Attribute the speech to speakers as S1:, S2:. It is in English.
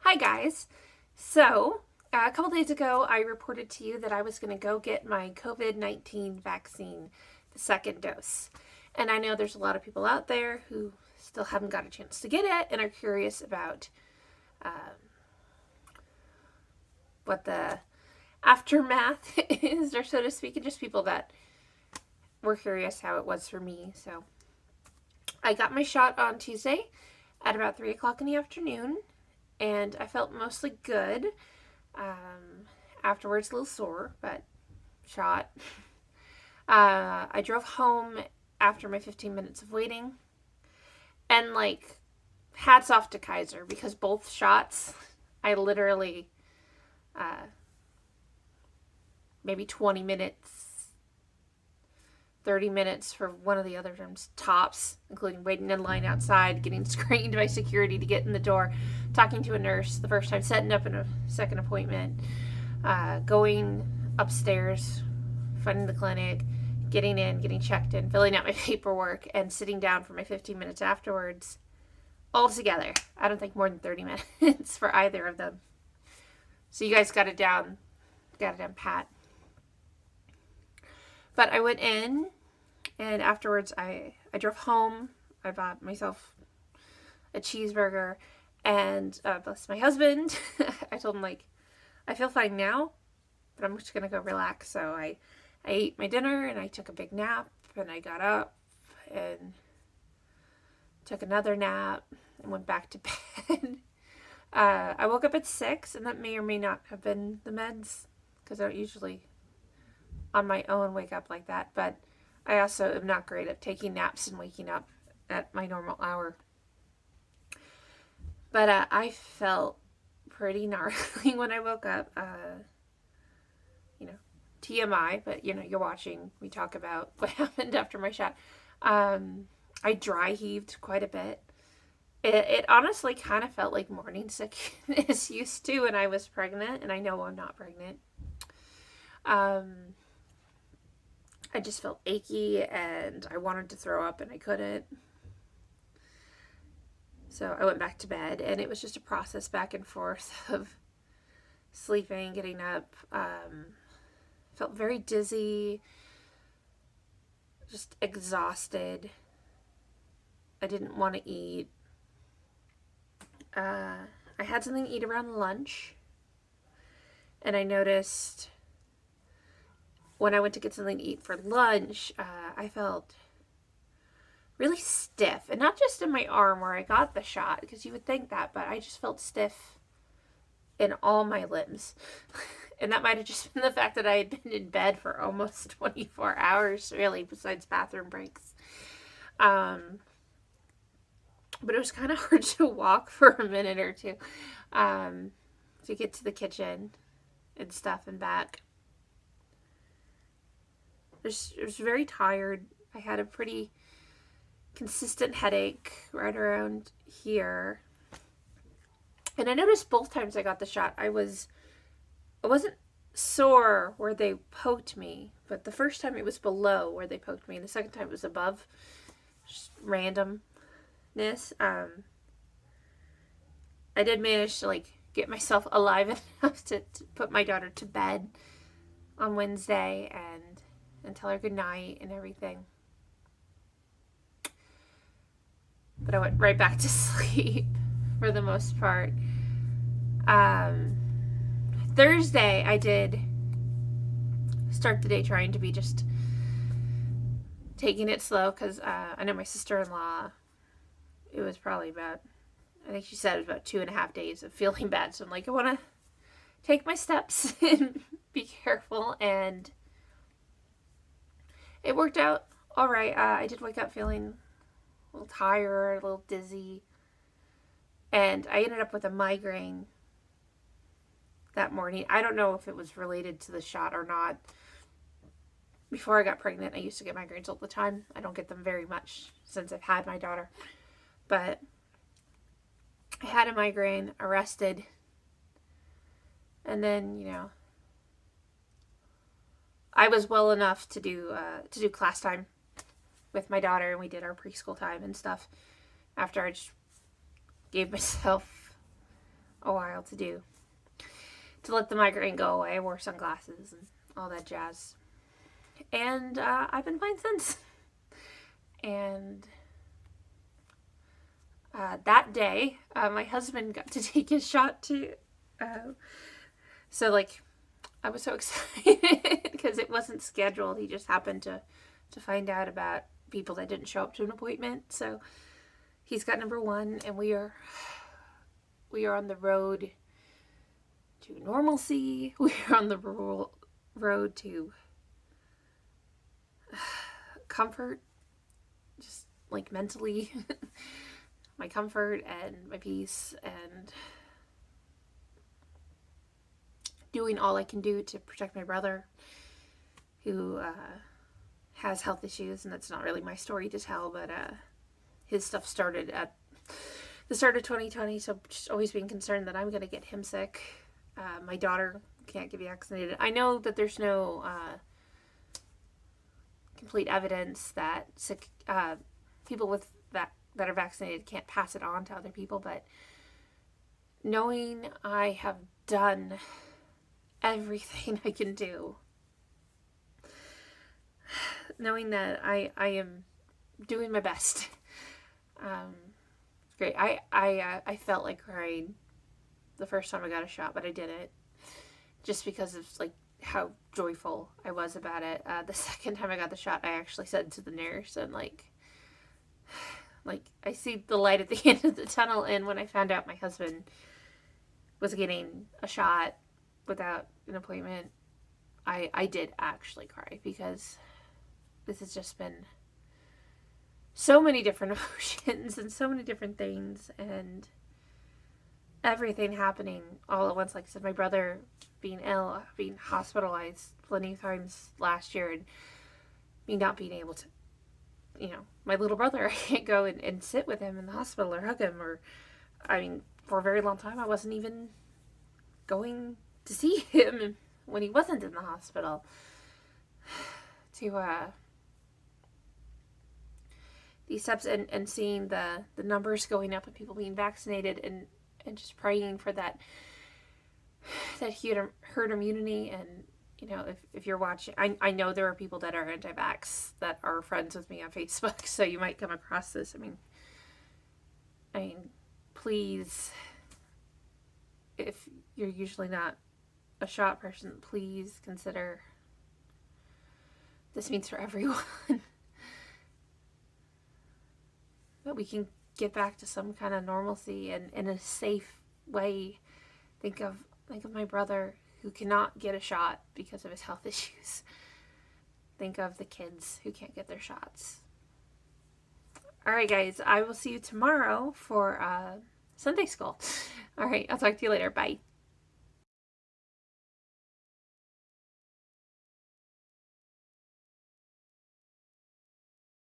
S1: Hi guys. So, a couple days ago, I reported to you that I was going to go get my COVID-19 vaccine, the second dose. And I know there's a lot of people out there who still haven't got a chance to get it and are curious about what the aftermath is, or so to speak, and just people that were curious how it was for me. So, I got my shot on Tuesday at about 3 o'clock in the afternoon, and I felt mostly good. Afterwards, a little sore, but shot. I drove home after my 15 minutes of waiting, and hats off to Kaiser because both shots, I literally, maybe 20 minutes, 30 minutes for one of the other rooms, tops, including waiting in line outside, getting screened by security to get in the door, talking to a nurse the first time, setting up a second appointment, going upstairs, finding the clinic, getting in, getting checked in, filling out my paperwork, and sitting down for my 15 minutes afterwards, all together. I don't think more than 30 minutes for either of them. So you guys got it down pat. But I went in, and afterwards I drove home. I bought myself a cheeseburger, and bless my husband. I told him, I feel fine now, but I'm just going to go relax. So I ate my dinner, and I took a big nap, and I got up and took another nap and went back to bed. I woke up at 6, and that may or may not have been the meds, because I don't usually on my own wake up like that, but I also am not great at taking naps and waking up at my normal hour. But I felt pretty gnarly when I woke up. TMI, but you're watching me talk about what happened after my shot. I dry heaved quite a bit. It honestly kind of felt like morning sickness used to when I was pregnant, and I know I'm not pregnant. I just felt achy, and I wanted to throw up, and I couldn't. So I went back to bed, and it was just a process back and forth of sleeping, getting up. Felt very dizzy, just exhausted. I didn't want to eat. I had something to eat around lunch, and I noticed when I went to get something to eat for lunch, I felt really stiff. And not just in my arm where I got the shot, because you would think that, but I just felt stiff in all my limbs. And that might have just been the fact that I had been in bed for almost 24 hours, really, besides bathroom breaks. But it was kind of hard to walk for a minute or two to get to the kitchen and stuff and back. I was very tired. I had a pretty consistent headache right around here. And I noticed both times I got the shot, I wasn't sore where they poked me, but the first time it was below where they poked me, and the second time it was above. Just randomness. I did manage to get myself alive enough to put my daughter to bed on Wednesday and tell her good night and everything. But I went right back to sleep for the most part. Thursday, I did start the day trying to be just taking it slow, because I know my sister-in-law, it was probably about, I think she said it was about 2.5 days of feeling bad. So I'm I want to take my steps and be careful, and it worked out all right. I did wake up feeling a little tired, a little dizzy, and I ended up with a migraine that morning. I don't know if it was related to the shot or not. Before I got pregnant, I used to get migraines all the time. I don't get them very much since I've had my daughter. But I had a migraine, arrested, and then, I was well enough to do class time with my daughter, and we did our preschool time and stuff after I just gave myself a while to do to let the migraine go away. I wore sunglasses and all that jazz. And I've been fine since. And that day, my husband got to take his shot too. So, like, I was so excited because it wasn't scheduled. He just happened to find out about people that didn't show up to an appointment. So he's got number 1, and we are on the road to normalcy. We are on the road to comfort, just like mentally, my comfort and my peace, and doing all I can do to protect my brother, who has health issues, and that's not really my story to tell, but his stuff started at the start of 2020, so just always being concerned that I'm going to get him sick. My daughter can't get vaccinated. I know that there's no complete evidence that sick people with that are vaccinated can't pass it on to other people, but knowing I have done everything I can do, knowing that I am doing my best, great. I felt like crying the first time I got a shot, but I didn't, just because of like how joyful I was about it. The second time I got the shot, I actually said to the nurse, and like I see the light at the end of the tunnel. And when I found out my husband was getting a shot without an appointment, I did actually cry, because this has just been so many different emotions and so many different things, and everything happening all at once. Like I said, my brother being ill, being hospitalized plenty of times last year, and me not being able to, my little brother, I can't go and sit with him in the hospital or hug him, or, for a very long time, I wasn't even going to see him when he wasn't in the hospital. To, these steps, and seeing the numbers going up of people being vaccinated, and just praying for that herd immunity. And if you're watching, I know there are people that are anti-vax that are friends with me on Facebook, so you might come across this. I mean, please, if you're usually not a shot person, please consider this means for everyone. That we can get back to some kind of normalcy, and in a safe way. Think of my brother who cannot get a shot because of his health issues. Think of the kids who can't get their shots. All right, guys, I will see you tomorrow for Sunday school. All right, I'll talk to you later. Bye.